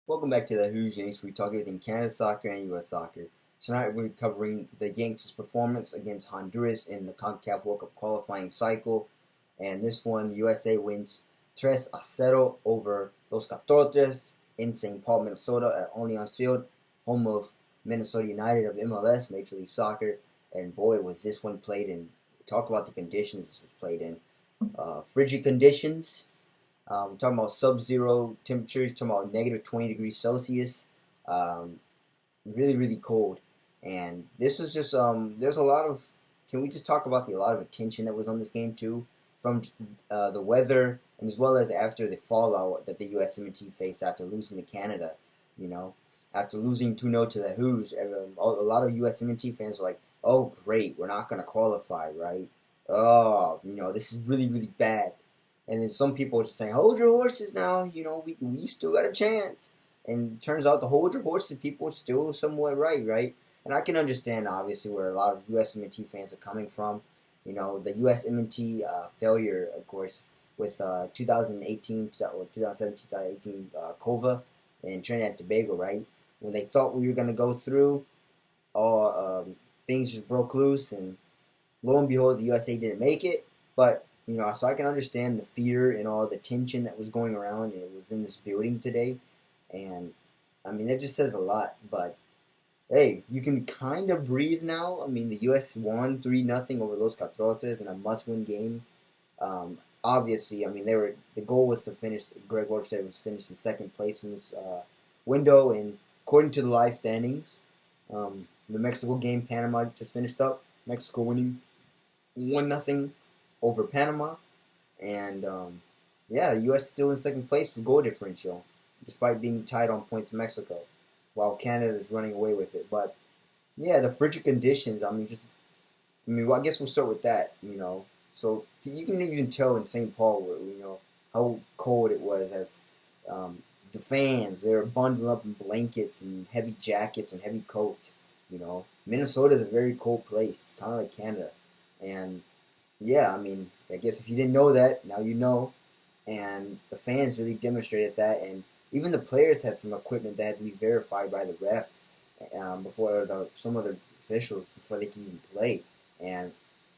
Welcome back to the Who's Yanks. We talk everything Canada soccer and U.S. soccer. Tonight we're covering the Yanks' performance against Honduras in the CONCACAF World Cup qualifying cycle. And this one, USA wins 3-0 over Los Catortes in St. Paul, Minnesota at Allianz Field, home of Minnesota United of MLS, Major League Soccer. And boy, was this one played in. Talk about the conditions this was played in. Frigid conditions. We're talking about sub-zero temperatures, talking about negative 20 degrees Celsius. Really, really cold. And this was just, there's a lot of, can we just talk about a lot of attention that was on this game too? From the weather, and as well as after the fallout that the USMNT faced after losing to Canada. After losing 2-0 to the Who's, a lot of USMNT fans were like, oh, great, we're not going to qualify, right? Oh, this is really, really bad. And then some people are just saying, hold your horses now, we still got a chance. And it turns out the hold your horses people are still somewhat right? And I can understand, obviously, where a lot of USMNT fans are coming from. The USMNT failure, of course, with 2018, or 2017-2018 COVA and Trinidad and Tobago, right? When they thought we were going to go through, all things just broke loose, and lo and behold, the USA didn't make it. But so I can understand the fear and all the tension that was going around, and it was in this building today. And, I mean, that just says a lot. But, hey, you can kind of breathe now. I mean, the U.S. won 3-0 over Los Catorces in a must-win game. Obviously, I mean, the goal was to finish, Greg Welch said it was finished in second place in this window. And according to the live standings, the Mexico game, Panama just finished up. Mexico winning 1-0 over Panama, and the U.S. still in second place for goal differential, despite being tied on points with Mexico, while Canada is running away with it. But yeah, the frigid conditions. I mean, I guess we'll start with that. So you can even tell in St. Paul, how cold it was. As the fans, they were bundled up in blankets and heavy jackets and heavy coats. Minnesota is a very cold place, kind of like Canada, and yeah, I mean, I guess if you didn't know that, now you know. And the fans really demonstrated that. And even the players had some equipment that had to be verified by the ref before some other officials before they can even play. And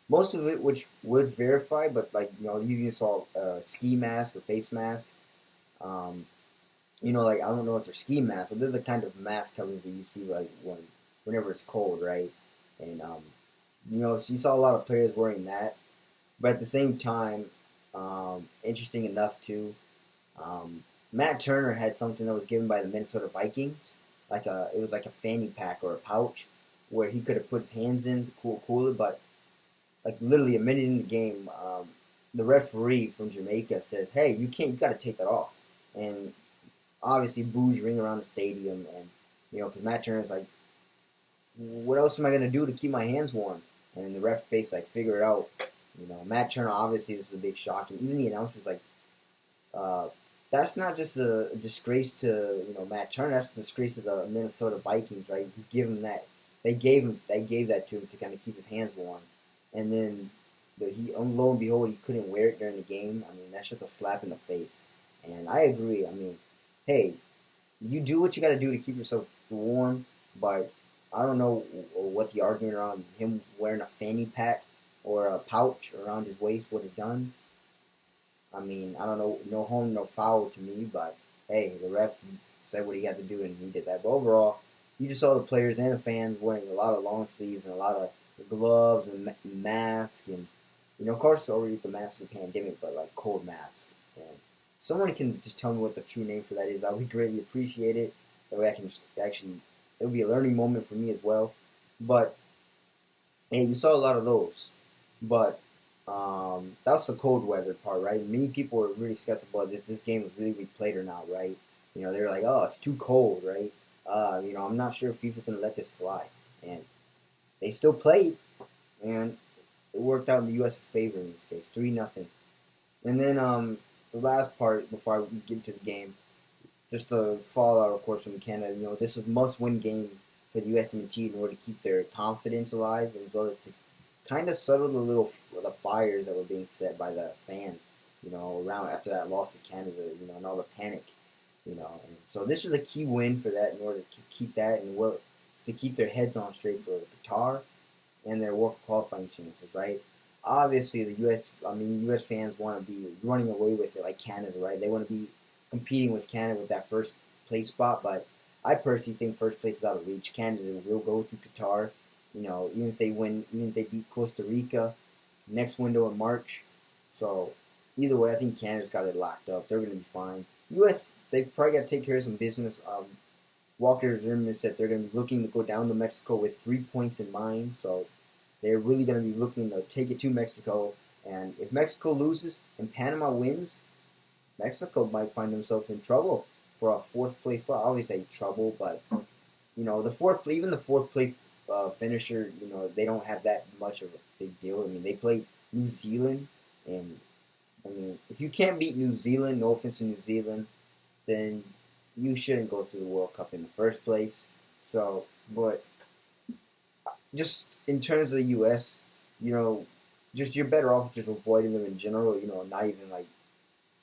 most of it which was verified, but you even saw ski masks or face masks. I don't know if they're ski masks, but they're the kind of mask covers that you see whenever it's cold, right? And so you saw a lot of players wearing that. But at the same time, interesting enough too, Matt Turner had something that was given by the Minnesota Vikings, it was like a fanny pack or a pouch where he could have put his hands in to cool it. But literally a minute in the game, the referee from Jamaica says, "Hey, you got to take that off." And obviously, boos ring around the stadium, and because Matt Turner's like, "What else am I gonna do to keep my hands warm?" And the ref basically figure it out. Matt Turner, obviously, this is a big shock. And even the announcer was like, that's not just a disgrace to, Matt Turner. That's a disgrace to the Minnesota Vikings, right? You give him that. They gave that to him to kind of keep his hands warm. And then, lo and behold, he couldn't wear it during the game. I mean, that's just a slap in the face. And I agree. I mean, hey, you do what you got to do to keep yourself warm. But I don't know what the argument around him wearing a fanny pack or a pouch around his waist would have done. I mean, I don't know, no harm, no foul to me, but hey, the ref said what he had to do and he did that. But overall, you just saw the players and the fans wearing a lot of long sleeves and a lot of gloves and masks, and of course already the mask of the pandemic, but cold masks. And someone can just tell me what the true name for that is. I would greatly appreciate it. That way I can actually, it would be a learning moment for me as well. But hey, you saw a lot of those. But that's the cold weather part, right? Many people were really skeptical if this game was really played or not, right? They were like, oh, it's too cold, right? I'm not sure if FIFA's going to let this fly. And they still played, and it worked out in the U.S.'s favor in this case, 3-0. And then the last part, before I get to the game, just the fallout, of course, from Canada. This is a must-win game for the USMNT in order to keep their confidence alive, as well as to kind of settled the fires that were being set by the fans, around after that loss to Canada, and all the panic. And so this was a key win for that in order to keep that and to keep their heads on straight for Qatar and their World Cup qualifying chances, right? Obviously, the U.S. fans want to be running away with it like Canada, right? They want to be competing with Canada with that first place spot, but I personally think first place is out of reach. Canada will go through Qatar, even if they win, even if they beat Costa Rica next window in March. So either way, I think Canada's got it locked up. They're going to be fine. U.S. they've probably got to take care of some business. Walker Zimmerman said they're going to be looking to go down to Mexico with 3 points in mind. So they're really going to be looking to take it to Mexico. And if Mexico loses and Panama wins, Mexico might find themselves in trouble for a fourth place spot. I always say trouble, but even the fourth place finisher, they don't have that much of a big deal. I mean, they played New Zealand, and if you can't beat New Zealand, no offense to New Zealand, then you shouldn't go through the World Cup in the first place. So, but just in terms of the U.S., just you're better off just avoiding them in general. Not even like,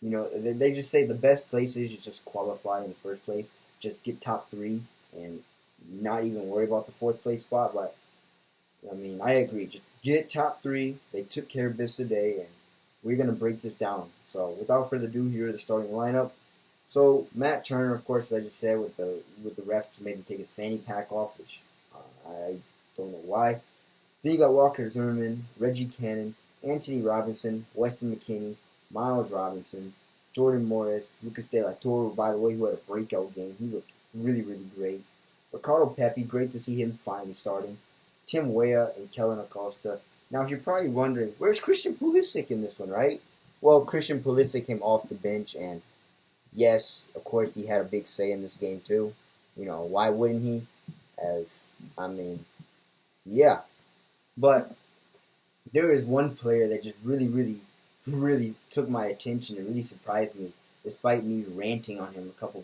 they just say the best place is you just qualify in the first place, just get top 3, and not even worry about the fourth place spot. But I agree. Just get top 3. They took care of business today, and we're gonna break this down. So without further ado, here are the starting lineup. So Matt Turner, of course, as I just said, with the ref to maybe take his fanny pack off, which I don't know why. Then you got Walker Zimmerman, Reggie Cannon, Anthony Robinson, Weston McKennie, Miles Robinson, Jordan Morris, Lucas De La Torre, by the way, who had a breakout game. He looked really, really great. Ricardo Pepi, great to see him finally starting. Tim Weah and Kellen Acosta. Now, if you're probably wondering, where's Christian Pulisic in this one, right? Well, Christian Pulisic came off the bench, and yes, of course, he had a big say in this game, too. Why wouldn't he? Yeah. But there is one player that just really, really, really took my attention and really surprised me, despite me ranting on him a couple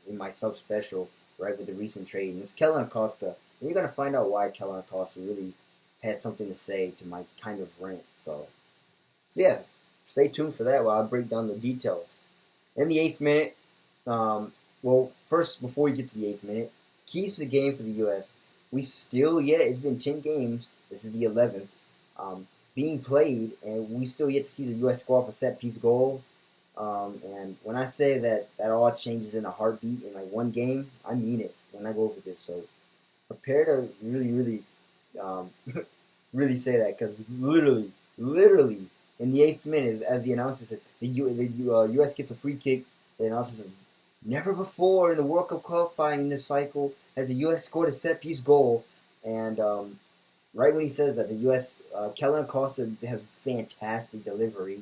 in my sub special, right, with the recent trade. And it's Kellen Acosta. And you're going to find out why Kellen Acosta really had something to say to my kind of rant. So yeah, stay tuned for that while I break down the details. In the 8th minute, first, before we get to the 8th minute, keys to the game for the U.S. It's been 10 games. This is the 11th. Being played, and we still yet to see the U.S. score off a set-piece goal. And when I say that all changes in a heartbeat in like one game, I mean it when I go over this. So prepare to really, really, really say that, because literally, in the 8th minute, as the announcer said, the U.S. gets a free kick. The announcer said, never before in the World Cup qualifying in this cycle has the U.S. scored a set-piece goal. And right when he says that, the U.S. Kellen Acosta has fantastic delivery,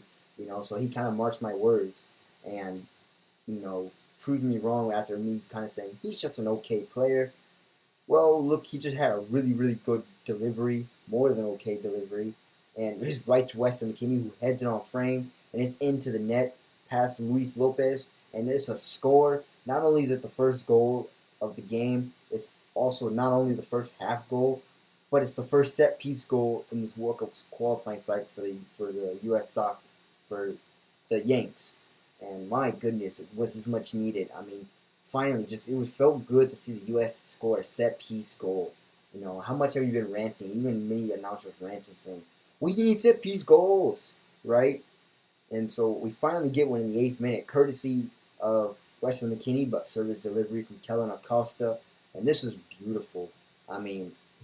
so he kind of marked my words and, proved me wrong after me kind of saying he's just an okay player. Well, look, he just had a really, really good delivery, more than okay delivery, and it's right to Weston McKennie, who heads it on frame, and it's into the net past Luis Lopez, and it's a score. Not only is it the first goal of the game, it's also not only the first half goal, but it's the first set-piece goal in this World Cup qualifying cycle for the U.S. soccer, for the Yanks. And my goodness, it was as much needed. Finally, it felt good to see the U.S. score a set-piece goal. How much have you been ranting? Even many announcers ranting saying, we need set-piece goals, right? And so we finally get one in the 8th minute, courtesy of Weston McKennie, but service delivery from Kellen Acosta. And this was beautiful.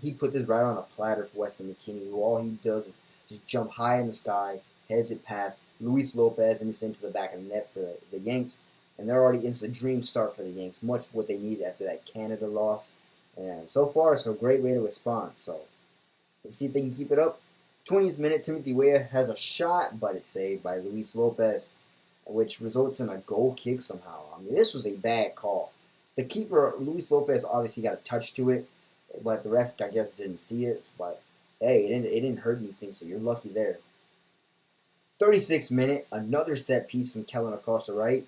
He put this right on a platter for Weston McKennie, who all he does is just jump high in the sky, heads it past Luis Lopez, and it's into the back of the net for the Yanks. And they're already into the dream start for the Yanks, much what they needed after that Canada loss. And so far, it's a great way to respond. So let's see if they can keep it up. 20th minute, Timothy Weah has a shot, but it's saved by Luis Lopez, which results in a goal kick somehow. This was a bad call. The keeper, Luis Lopez, obviously got a touch to it, but the ref, I guess, didn't see it. But hey, it didn't hurt anything, so you're lucky there. 36th minute, another set piece from Kellen Acosta, right?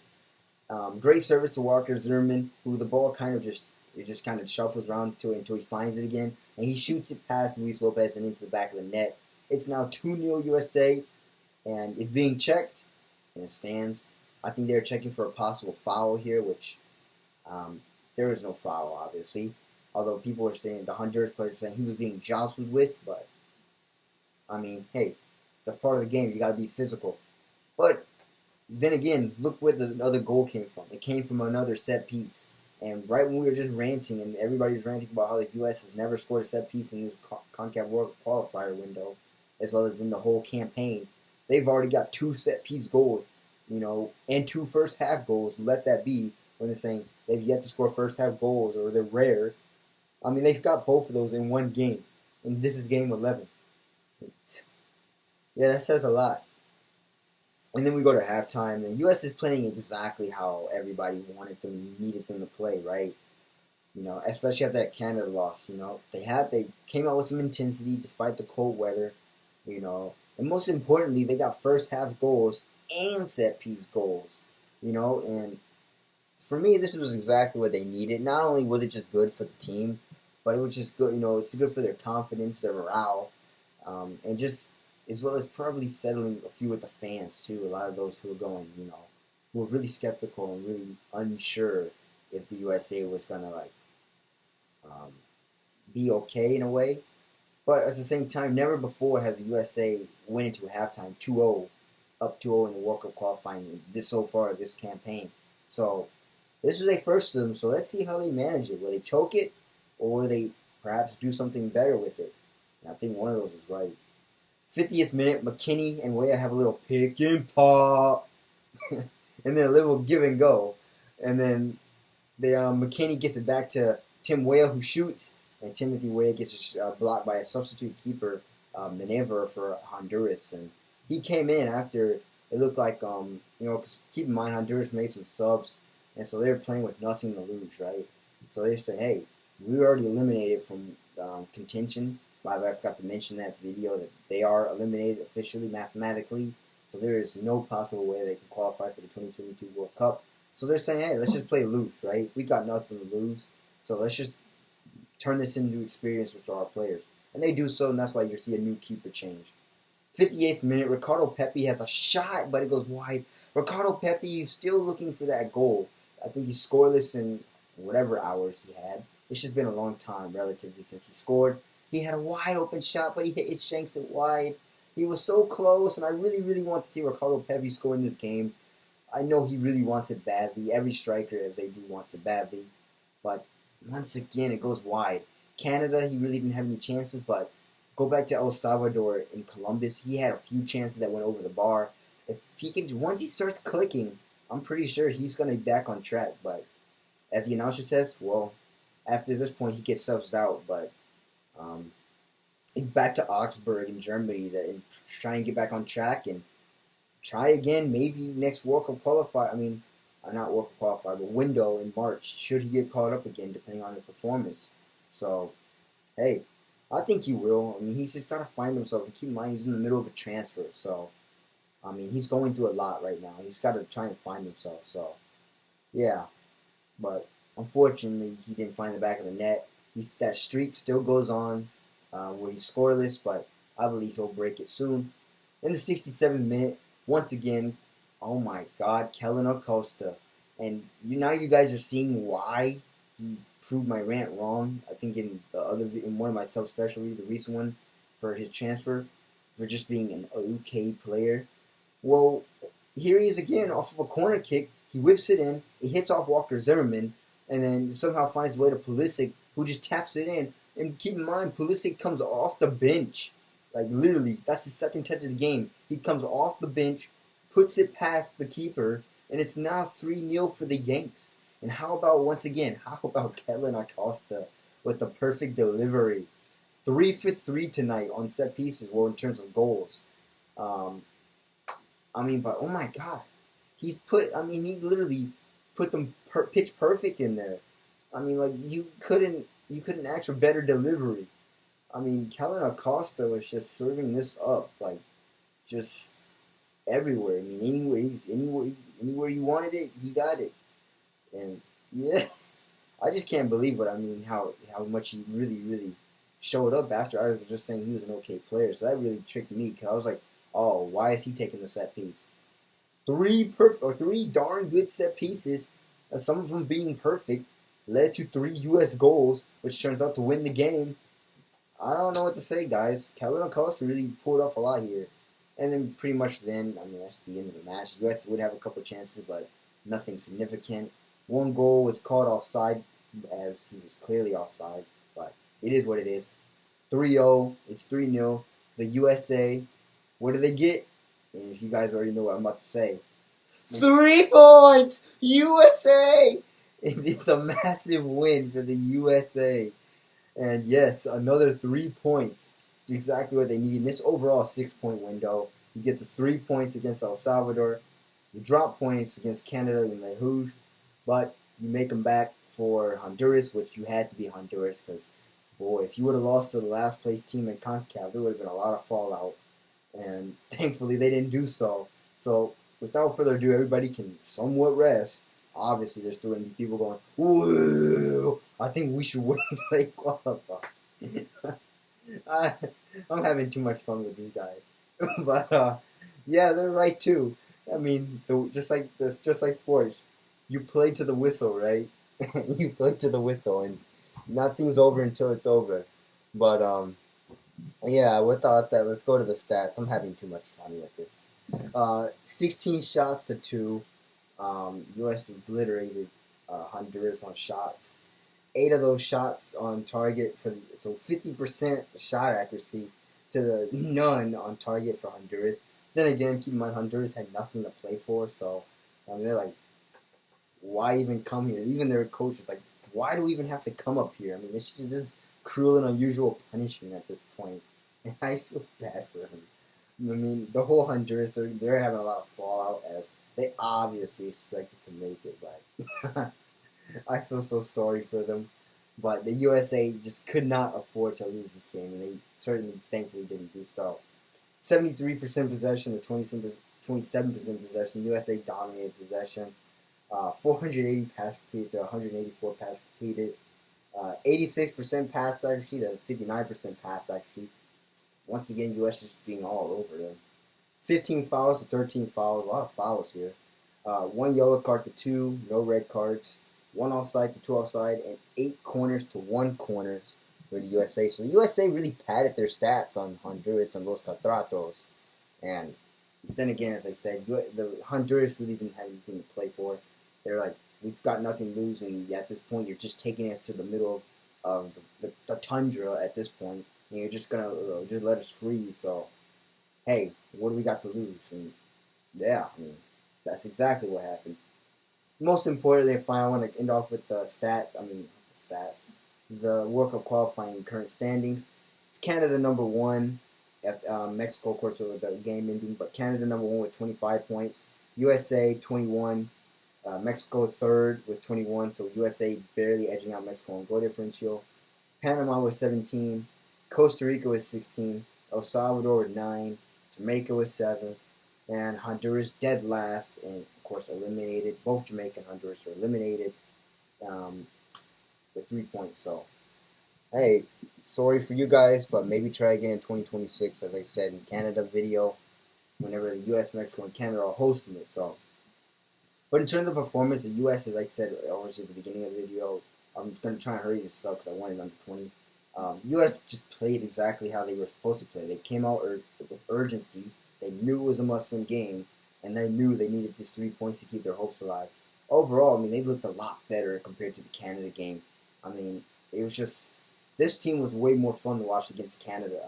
Great service to Walker Zimmerman, who the ball just kind of shuffles around to it until he finds it again, and he shoots it past Luis Lopez and into the back of the net. It's now 2-0 USA, and it's being checked, and it stands. I think they're checking for a possible foul here, which there is no foul, obviously. Although people are saying, the Honduras player saying he was being jostled with, but I mean, hey, that's part of the game. You got to be physical. But then again, look where the other goal came from. It came from another set piece. And right when we were just ranting, and everybody was ranting about how the U.S. has never scored a set piece in this CONCACAF World Qualifier window, as well as in the whole campaign, they've already got 2 set piece goals, and 2 first half goals. Let that be when they're saying they've yet to score first half goals, or they're rare. I mean, they've got both of those in one game, and this is game 11. Yeah, that says a lot. And then we go to halftime. The U.S. is playing exactly how everybody needed them to play, right? Especially after that Canada loss. They came out with some intensity despite the cold weather. And most importantly, they got first half goals and set piece goals. And for me, this was exactly what they needed. Not only was it just good for the team, but it was just good. It's good for their confidence, their morale, and just as well as probably settling a few with the fans too. A lot of those who were going, who were really skeptical and really unsure if the USA was gonna be okay in a way. But at the same time, never before has the USA went into halftime 2-0, up 2-0 in the World Cup qualifying so far this campaign. So this was their first to them. So let's see how they manage it. Will they choke it, or will they perhaps do something better with it? And I think one of those is right. 50th minute, McKinney and Weah have a little pick and pop, and then a little give and go, and then McKinney gets it back to Tim Weah, who shoots, and Timothy Weah gets blocked by a substitute keeper, Maneuver for Honduras, and he came in after it looked like cause keep in mind Honduras made some subs, and so they were playing with nothing to lose, right? So they said, hey, we were already eliminated from contention. By the way, I forgot to mention that video that they are eliminated officially, mathematically. So there is no possible way they can qualify for the 2022 World Cup. So they're saying, hey, let's just play loose, right? We got nothing to lose. So let's just turn this into experience with our players. And they do so, and that's why you see a new keeper change. 58th minute, Ricardo Pepi has a shot, but it goes wide. Ricardo Pepi is still looking for that goal. I think he's scoreless in whatever hours he had. It's just been a long time, relatively, since he scored. He had a wide open shot, but he hit his shanks it wide. He was so close, and I really, really want to see Ricardo Pepi score in this game. I know he really wants it badly. Every striker, as they do, wants it badly. But once again, it goes wide. Canada, he really didn't have any chances, but go back to El Salvador in Columbus. He had a few chances that went over the bar. If he can, once he starts clicking, I'm pretty sure he's going to be back on track. But as the announcer says, well, after this point, he gets subbed out, but he's back to Augsburg in Germany to try and get back on track and try again, maybe next World Cup qualifier. I mean, not World Cup qualifier, but window in March, should he get caught up again, depending on his performance. So, hey, I think he will. I mean, he's just got to find himself. And keep in mind, he's in the middle of a transfer. So, I mean, he's going through a lot right now. He's got to try and find himself. So, yeah. But, unfortunately, he didn't find the back of the net. That streak still goes on where he's scoreless, but I believe he'll break it soon. In the 67th minute, once again, oh my God, Kellen Acosta. And now you guys are seeing why he proved my rant wrong. I think in one of my subspecialties, the recent one for his transfer, for just being an okay player. Well, here he is again off of a corner kick. He whips it in. It hits off Walker Zimmerman, and then somehow finds a way to Pulisic, who just taps it in. And keep in mind, Pulisic comes off the bench. Like, literally, that's his second touch of the game. He comes off the bench, puts it past the keeper, and it's now 3-0 for the Yanks. And how about Kellen Acosta with the perfect delivery? 3 for 3 tonight on set pieces, well, in terms of goals. But oh my God. He literally put them pitch perfect in there. I mean, like, you couldn't ask for better delivery. I mean, Kellen Acosta was just serving this up, like, just everywhere. I mean, anywhere you wanted it, he got it. And yeah, I just can't believe it. I mean, how much he really, really showed up after I was just saying he was an okay player. So that really tricked me, because I was like, oh, why is he taking the set piece? three darn good set pieces, some of them being perfect, led to 3 U.S. goals, which turns out to win the game. I don't know what to say, guys. Calvin Acosta really pulled off a lot here. And then pretty much then, I mean, that's the end of the match. U.S. would have a couple chances, but nothing significant. One goal was called offside, as he was clearly offside, but it is what it is. 3-0, it's 3-0. The USA, what do they get? And if you guys already know what I'm about to say. 3 points! USA! It's a massive win for the USA. And yes, another 3 points. It's exactly what they need. In this overall 6-point window, you get the 3 points against El Salvador. You drop points against Canada and Le Rouge, but you make them back for Honduras, which you had to be Honduras because, boy, if you would have lost to the last place team in CONCACAF, there would have been a lot of fallout. And thankfully, they didn't do so. So, without further ado, everybody can somewhat rest. Obviously, there's still going to be people going, whoa, I think we should win like qualify. I'm having too much fun with these guys. But, yeah, they're right, too. I mean, just like sports, you play to the whistle, right? You play to the whistle, and nothing's over until it's over. But, yeah, without that, let's go to the stats. I'm having too much fun with this. 16 shots to 2. U.S. obliterated Honduras on shots. 8 of those shots on target so 50% shot accuracy to the none on target for Honduras. Then again, keep in mind Honduras had nothing to play for, so they're like, why even come here? Even their coach was like, why do we even have to come up here? I mean, this is just cruel and unusual punishment at this point, and I feel bad for him. I mean, the whole Honduras, they're having a lot of fallout as they obviously expected to make it, but I feel so sorry for them. But the USA just could not afford to lose this game, and they certainly, thankfully, didn't do so. 73% possession to 27% possession. USA dominated possession. 480 pass completed to 184 pass completed. 86% pass accuracy to 59% pass accuracy. Once again, U.S. just being all over them. 15 fouls to 13 fouls. A lot of fouls here. 1 yellow card to 2. No red cards. 1 offside to 2 offside. And 8 corners to 1 corners for the USA. So the USA really padded their stats on Honduras and Los Catratos. And then again, as I said, the Honduras really didn't have anything to play for. They're like, we've got nothing to lose. And at this point, you're just taking us to the middle of the tundra at this point. And you're just going to just let us freeze. So, hey, what do we got to lose? And yeah, I mean, that's exactly what happened. Most importantly, finally, I want to end off with the stats. The World Cup qualifying current standings. It's Canada number 1. Mexico, of course, with the game ending. But Canada number 1 with 25 points. USA 21. Mexico 3rd with 21. So USA barely edging out Mexico on goal differential. Panama with 17. Costa Rica with 16. El Salvador with 9. Jamaica with 7. And Honduras dead last, and of course eliminated. Both Jamaica and Honduras are eliminated with 3 points. So, hey, sorry for you guys, but maybe try again in 2026, as I said in Canada video, whenever the U.S., Mexico, and Canada are hosting it. So, but in terms of performance, the U.S., as I said obviously at the beginning of the video, I'm going to try and hurry this up because I wanted under 20. U.S. just played exactly how they were supposed to play. They came out with urgency. They knew it was a must-win game, and they knew they needed just 3 points to keep their hopes alive. Overall, I mean, they looked a lot better compared to the Canada game. I mean, it was just, this team was way more fun to watch against Canada,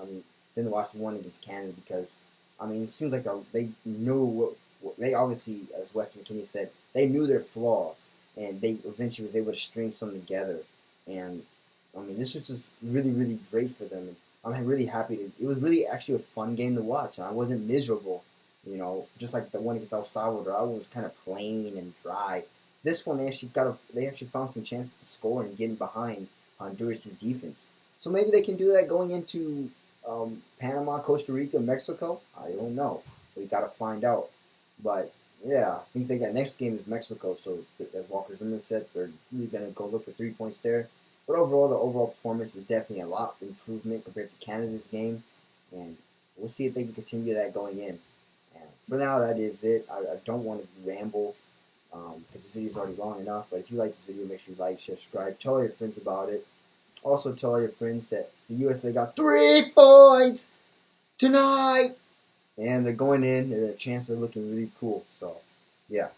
than to watch the one against Canada because, I mean, it seems like they knew they obviously, as Weston McKinney said, they knew their flaws, and they eventually was able to string something together. And, I mean, this was just really, really great for them. And I'm really happy it was really actually a fun game to watch, and I wasn't miserable, just like the one against El Salvador. I was kind of plain and dry. This one, they actually found some chances to score and getting behind Honduras' defense. So maybe they can do that going into Panama, Costa Rica, Mexico. I don't know. We got to find out. But yeah, I think they got next game is Mexico. So as Walker Zimmerman said, they're really gonna go look for 3 points there. But overall, the overall performance is definitely a lot of improvement compared to Canada's game, and we'll see if they can continue that going in. And for now, that is it. I don't want to ramble because the video is already long enough. But if you like this video, make sure you like, share, subscribe. Tell all your friends about it. Also, tell all your friends that the USA got 3 points tonight. And they're going in. Their chances are looking really cool. So, yeah.